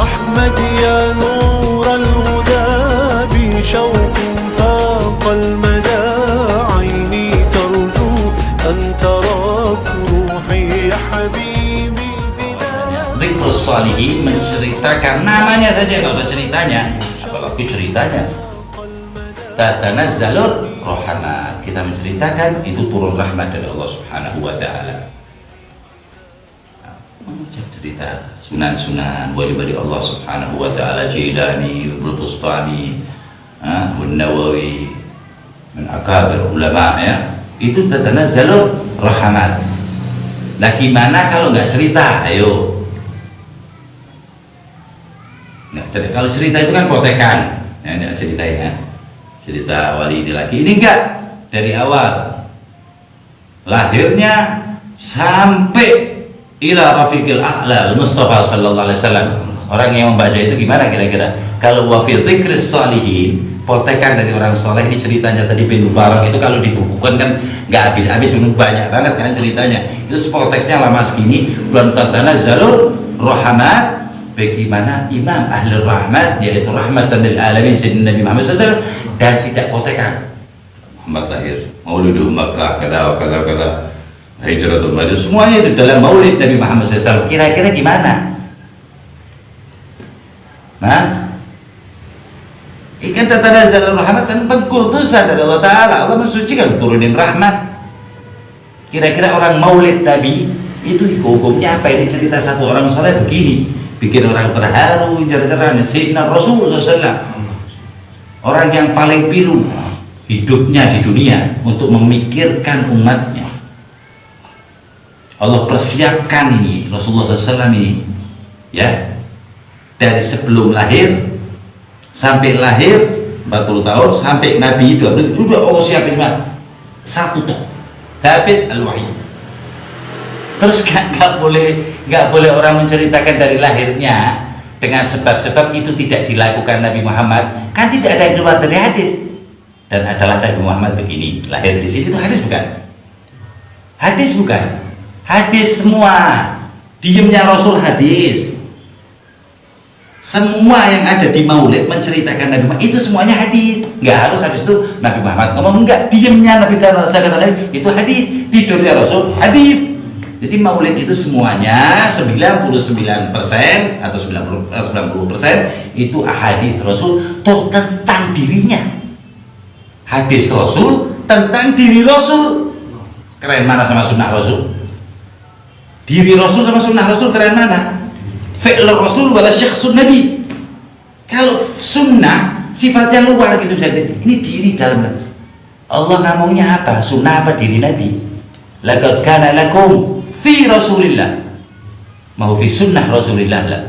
أحمد يا نور الهدى بشوق فاق المدى عيني ترجو أن تراك روحي يا حبيبي Dzikrus Shalihin menceritakan namanya saja, kalau ada ceritanya, apalagi ceritanya. Tatanazzalur rahmat, kita menceritakan itu turun rahmat dari Allah Subhanahu wa taala. Cerita sunan-sunan wali-wali Allah Subhanahu wa taala, Jilani, Ibnu Bustami, Nawawi, min akabir ulama ya, itu tatanazzalur rahmat. Nah gimana kalau nggak cerita? Ayo. Nah, kalau cerita itu kan protekan. Nah, ini ceritain ya. Cerita wali ini lagi. Ini enggak dari awal. Lahirnya sampai ila rafiqil a'la Mustafa sallallahu alaihi wasallam. Orang yang membaca itu gimana kira-kira? Kalau wa fi dzikris shalihin, protekan dari orang soleh, ini ceritanya tadi bin Mubarak itu kalau dibukukan kan nggak habis-habis, banyak banget kan ceritanya. Itu proteknya lama segini. Dan tatanazzalur rahmat, bagaimana imam ahli rahmat, yaitu rahmatan lil alamin sayyidina Nabi Muhammad SAW, dan tidak protekan Muhammad lahir, Mauluduh Makkah, kata Hijratul Madinah, semuanya itu dalam maulid Nabi Muhammad SAW. Kira-kira gimana? Nah, ikan tatanazzalur rahmat dan pengkultusan dari Allah Ta'ala. Allah mensucikan, turunin rahmat. Kira-kira orang maulid Nabi itu hukumnya apa? Ini cerita satu orang soleh begini, bikin orang terharu, jar-jaran. Sayyidina Rasulullah SAW, orang yang paling pilu hidupnya di dunia untuk memikirkan umatnya. Allah persiapkan ini Rasulullah SAW ini, ya, dari sebelum lahir sampai lahir 40 tahun sampai Nabi itu udah Allah siapin satu tuh Thabit al-Wahyi. Terus nggak boleh orang menceritakan dari lahirnya dengan sebab-sebab itu tidak dilakukan Nabi Muhammad, kan tidak ada yang keluar dari hadis. Dan adalah Nabi Muhammad begini, lahir di sini, itu hadis bukan? Hadis bukan? Hadis semua. Diemnya Rasul hadis. Semua yang ada di maulid menceritakan Nabi Muhammad itu semuanya hadis. Nggak harus hadis itu Nabi Muhammad ngomong, enggak, diemnya Nabi itu hadis, tidurnya Rasul hadis. Jadi maulid itu semuanya 99% atau 90% itu hadis Rasul tentang dirinya. Hadis Rasul tentang diri Rasul. Keren mana sama sunnah Rasul? Diri Rasul sama sunnah Rasul keren mana? Fi'l Rasul wala syakhsun Nabi. Kalau sunnah sifatnya luar gitu, bisa ini diri dalam. Allah ngomongnya apa? Sunnah apa diri Nabi? Laqad kana lakum fi Rasulillah, mau fi sunnah Rasulillah lah.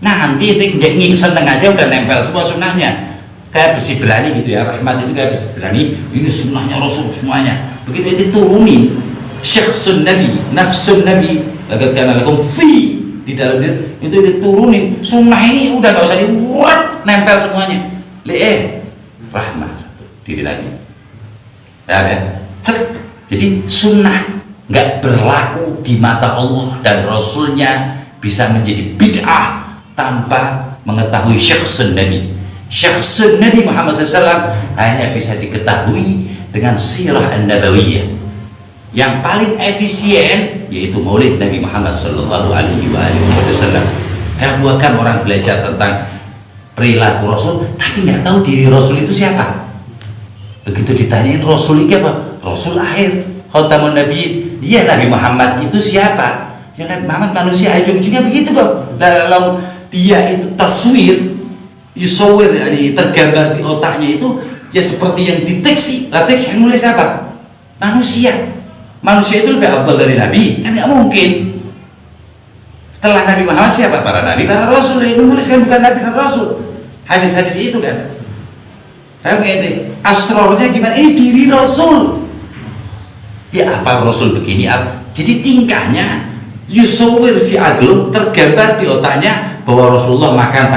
Nah nanti itu seneng aja udah nempel semua sunnahnya, kayak besi berani gitu ya. Rahmat itu kayak besi berani, ini sunnahnya Rasul semuanya. Begitu itu turunin syakhsun Nabi, nafsun Nabi, laqad kana lakum fi, di dalam itu diturunin sunnah ini udah gak usah dibuat, nempel semuanya. Rahmat diri Nabi. Ya. Jadi sunnah nggak berlaku di mata Allah dan Rasulnya bisa menjadi bid'ah tanpa mengetahui syakhsun Nabi. Syakhsun Nabi Muhammad SAW hanya bisa diketahui dengan sirah an-nabawiyah. Yang paling efisien yaitu maulid Nabi Muhammad SAW. Kebanyakan orang belajar tentang perilaku Rasul tapi nggak tahu diri Rasul itu siapa. Begitu ditanyain Rasul itu apa? Rasul akhir, khatamun Nabi, dia Nabi Muhammad itu siapa? Ya Nabi Muhammad manusia, ujung-ujungnya begitu dong. Lalu dia itu taswir, yusawir, yani tergambar di otaknya itu ya seperti yang diteksi. Teks yang nulis siapa? Manusia. Manusia itu lebih afdal dari Nabi? Kan nggak mungkin. Setelah Nabi Muhammad siapa? Para Nabi, para Rasul. Itu nulis kan bukan Nabi dan Rasul. Hadis-hadis itu kan. Saya ngerti. Asrornya gimana? Ini diri Rasul. Ya apa Rasul begini? Jadi tingkahnya yusawir fi aglum, tergambar di otaknya bahwa Rasulullah makan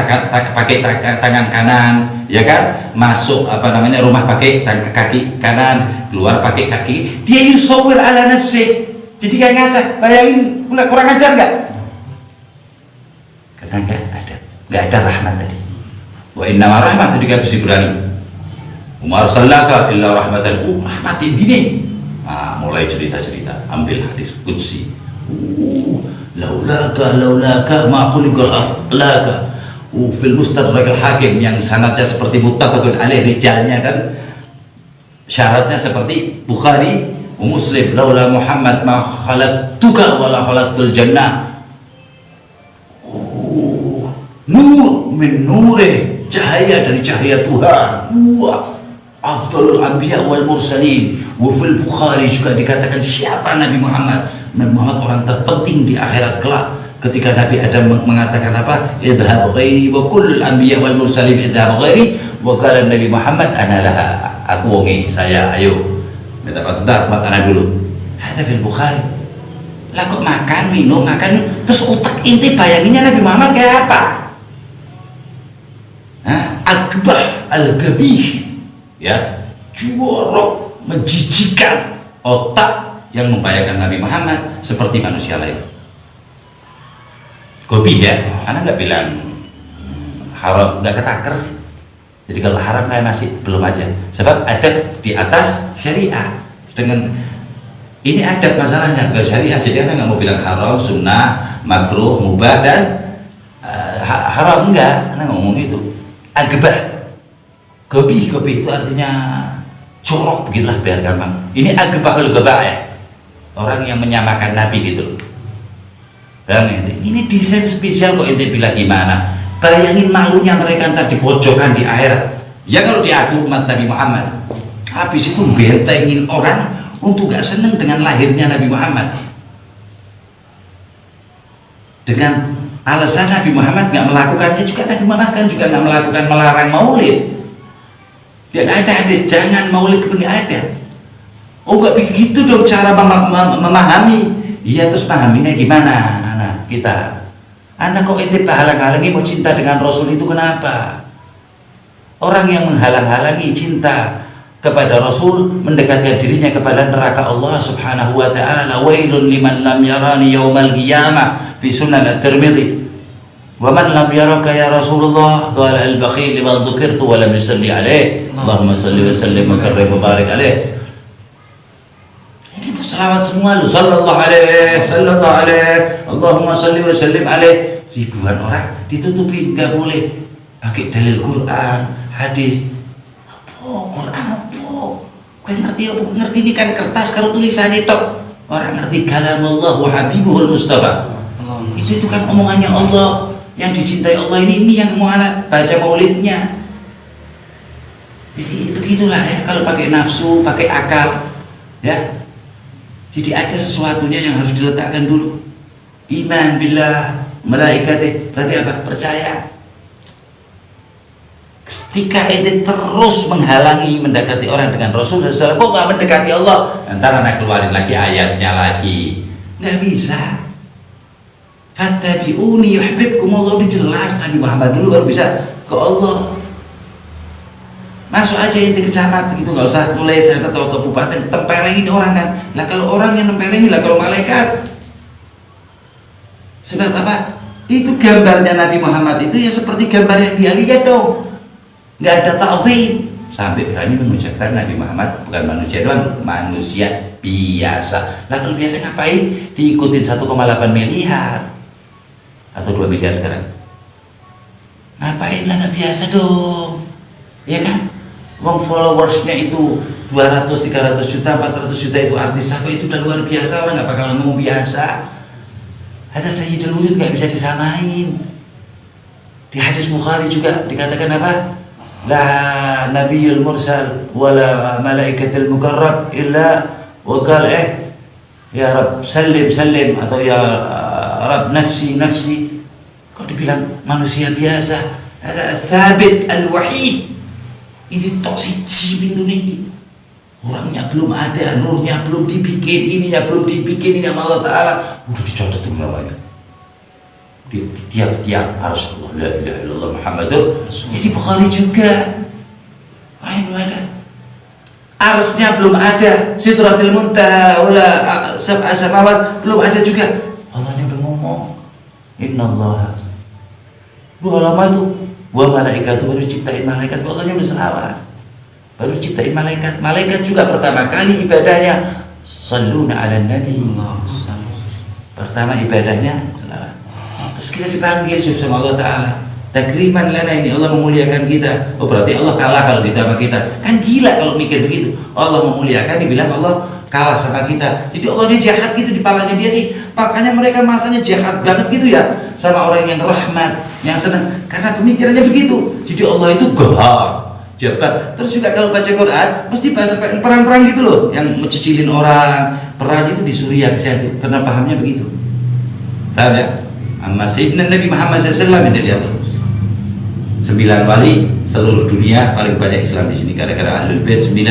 pakai tangan kanan, ya kan? Masuk rumah pakai kaki kanan, keluar pakai kaki. Dia yusawir ala nafsi. Jadi kayak ngaca. Bayangin kurang ajar nggak? Karena nggak ada. nggak ada rahmat tadi. Wa innama rahmat tadi kan berani. Umar sallaka illa rahmatan. Rahmat ini. Nah, mulai cerita-cerita, ambil hadis qudsi. Laulaka ma khuliqal aflaka. Fil Mustadrak al-Hakim yang sanadnya seperti muttafaqun alaih, rijalnya kan syaratnya seperti Bukhari wa Muslim. Laula Muhammad ma khalaqtuka wala khalaqtul jannah. Nur min nure, cahaya dari cahaya Tuhan. Wah, afdalul anbiya wal mursalin. Wa fil Bukhari juga dikatakan siapa Nabi Muhammad? Nabi Muhammad orang terpenting di akhirat kelak. Ketika Nabi Adam mengatakan apa? Idhab ghairi wa kullul anbiya wal mursalin idhab ghairi, wa qala Nabi Muhammad ana laha. Aku wonge, saya, ayo. Minta sebentar, makan dulu. Hadza fil Bukhari. Lah kok makan, minum, terus otak inti bayanginnya Nabi Muhammad kayak apa? Akbah al-gabih, ya, jorok, menjijikan, otak yang membayangkan Nabi Muhammad seperti manusia lain. Gobih ya, anak nggak bilang haram, nggak ketakar sih. Jadi kalau haram kayak masih belum aja, sebab adab di atas syariah. Dengan ini adab masalahnya ke syariah, jadi anak nggak mau bilang haram, sunnah, makruh, mubah dan haram, enggak, anak ngomong itu. Agabah, gobi itu artinya corok, begitulah biar gampang. Ini agabahul gabah ya, orang yang menyamakan Nabi gitu. Bang, ini desain spesial kok ente bilang gimana? Bayangin malunya mereka ntar di pojokan di akhirat. Ya kalau diaku umat Nabi Muhammad, habis itu bentengin orang untuk gak seneng dengan lahirnya Nabi Muhammad. Dengan alasan Nabi Muhammad nggak melakukannya juga, Nabi Muhammad kan juga nggak melakukan, melarang maulid. Dan ada jangan maulid itu nggak ada. Oh nggak begitu dong cara memahami. Iya, terus pahaminya gimana? Anak kita, anak kok ente halang-halangi mau cinta dengan Rasul itu kenapa? Orang yang menghalang-halangi cinta kepada Rasul mendekatkan dirinya kepada neraka Allah Subhanahu wa taala. Wailun liman lam yarani yaumal qiyamah fi sunan at-Tirmidzi. Wa man lam yaraka ya Rasulullah qala al-bakhil liman dzukirtu wa lam yusalli alaih. Allahumma salli wa sallim wa karrim wa barik alaih. Ini selawat semua lu sallallahu alaihi Allahumma salli wa sallim alaih. Ribuan orang ditutupin, enggak boleh pakai dalil Quran, hadis. Quran apa? Kau ngerti ini kan kertas kalau tulisan itu. Orang ngerti kalamullah wa habibuhul Mustafa. Itu kan omongannya Allah yang dicintai Allah, ini yang mau anak baca maulidnya. Jadi begitulah ya, kalau pakai nafsu, pakai akal, ya. Jadi ada sesuatunya yang harus diletakkan dulu. Iman billah, malaikatih, berarti apa? Percaya. Ketika itu terus menghalangi mendekati orang dengan Rasul SAW, kok nggak mendekati Allah? Ntar anak keluarin lagi ayatnya lagi, nggak bisa. Fattabi'uni yuhibbukumullah, udah jelas Nabi Muhammad dulu baru bisa ke Allah. Masuk aja itu kecamatan gitu, nggak usah tulis atau kabupaten, tempelengin orang kan. Lah kalau orang yang tempelengin, lah kalau malaikat. Sebab apa? Itu gambarnya Nabi Muhammad itu ya seperti gambar yang dia lihat dong. Nggak ada ta'zim, sampai berani mengucapkan Nabi Muhammad bukan manusia doang, manusia biasa. Lah kalau biasa ngapain diikutin 1,8 miliar atau 2 miliar sekarang? Ngapain lah, nggak biasa dong, ya kan? Wong followersnya itu 200, 300 juta, 400 juta, itu artis apa itu udah luar biasa, orang nggak bakal ngomong biasa. Ada Sayyidul Wujud nggak bisa disamain. Di hadis Bukhari juga dikatakan apa? La nabiyul mursal wala malaikatul mukarrab illa wa qala ya Rabb sallim atau ya Rabb nafsi. Kok dibilang manusia biasa? Ada thabit al-wahid. Ini tok siji pintu niki. Orangnya belum ada, nurnya belum dibikin, ininya belum dibikin, ini sama Allah Ta'ala udah dicatat tuh namanya di tiap-tiap harus Allah, la ilaha illallah Muhammadur. Jadi Bukhari juga belum ada, arsnya belum ada, Sidratil Muntaha wala sab'a samawat belum ada juga. Allah udah ngomong innallaha Dua lama itu, wa malaikat itu baru diciptain malaikat, Allahnya udah selawat. Baru diciptain malaikat. Malaikat juga pertama kali ibadahnya salluna ala nabi. Pertama ibadahnya selawat. Terus kita dipanggil sama Allah Ta'ala. Takriman lana, ini Allah memuliakan kita. Oh berarti Allah kalah kalau kita sama kita. Kan gila kalau mikir begitu. Allah memuliakan, dibilang Allah kalah sama kita. Jadi Allahnya jahat gitu di palanya dia sih. Makanya mereka matanya jahat banget gitu ya sama orang yang rahmat, yang senang. Karena pemikirannya begitu. Jadi Allah itu gahar, jabat. Terus juga kalau baca Quran mesti bahasa perang-perang gitu loh, yang mencicilin orang. Perang itu di Suriah itu karena pahamnya begitu. Paham ya? Amma Sayyidina Nabi Muhammad SAW itu lihat. 9 wali seluruh dunia, paling banyak Islam di sini gara-gara Ahlul Bait 9,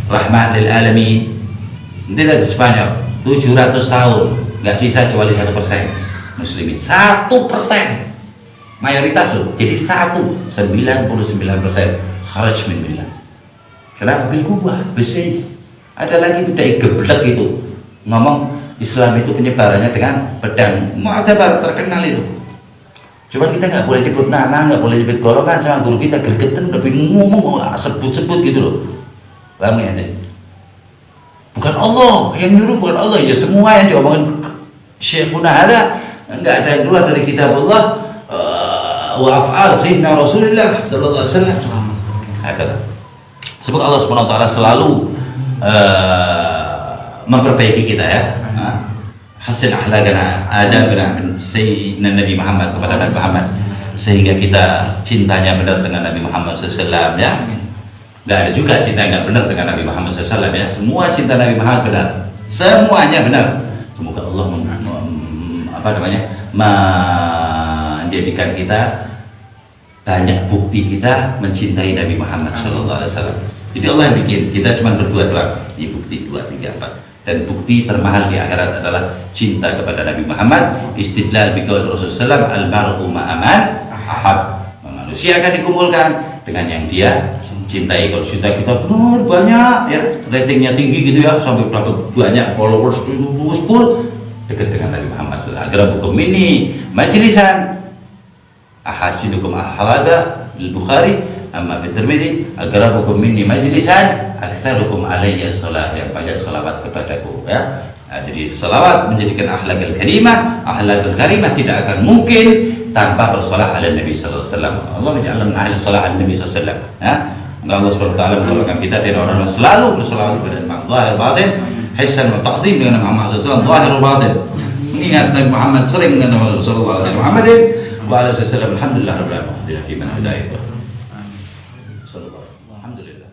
rahmat lil alamin. Nanti dari Spanyol 700 tahun nggak sisa kecuali 1% muslimin. 1% mayoritas loh. Jadi 99% kharaj min billah. Kenapa? Bil quwwah, bisayf. Ada lagi itu dari geblek itu ngomong Islam itu penyebarannya dengan pedang. Mu'tabar terkenal itu. Cuman kita nggak boleh nyebut nama, nggak boleh nyebut golongan, sama guru kita gergeten lebih ngomong sebut-sebut gitu loh. Paham ya? Bukan Allah yang nyuruh, bukan Allah ya, semua yang diomongin Syekhuna ada nggak ada yang keluar dari kitabullah wa af'al sayyidina Rasulullah sallallahu alaihi wasallam. Sebab Allah Subhanahu wa taala selalu memperbaiki kita ya. Hasil akhlakana, adabna min sayyidina Nabi Muhammad kepada Nabi Muhammad, sehingga kita cintanya benar dengan Nabi Muhammad SAW ya. Nggak ada juga cinta yang nggak benar dengan Nabi Muhammad SAW ya. Semua cinta Nabi Muhammad benar, semuanya benar. Semoga Allah menjadikan kita banyak bukti kita mencintai Nabi Muhammad SAW. Jadi Allah yang bikin, kita cuma berdua doang. Ini bukti 2, 3, 4. Dan bukti termahal di akhirat adalah cinta kepada Nabi Muhammad. Istidlal biqaul Rasulullah al-mar'u ma'aman ahab. Manusia akan dikumpulkan dengan yang dia cintai. Kalau cinta kita benar banyak ya, ratingnya tinggi gitu ya, sampai dapat banyak followers full, dekat dengan Nabi Muhammad sallallahu alaihi wasallam. Agrabukum minni majlisan ahasinukum al-halada al-Bukhari, amma fi Tirmidzi agrabukum minni majlisan aktsarukum alayya shalah, yang banyak selawat kepadaku ya. Nah, jadi selawat menjadikan akhlakul karimah. Akhlakul karimah tidak akan mungkin tanpa bersolah ala Nabi sallallahu alaihi wasallam. Allah menjadikan ahli salah ala Nabi sallallahu alaihi wasallam ya. Allah Subhanahu wa taala menggolongkan kita dari orang yang selalu bersolawat kepada Nabi zahir batin, hisan wa ta'zim dengan Muhammad sallallahu alaihi wasallam zahir batin. Mengingat Nabi Muhammad sering dengan Nabi sallallahu alaihi Muhammadin wa alihi wasallam. Alhamdulillah rabbil alamin fi man hidayah. Sallallahu alhamdulillah.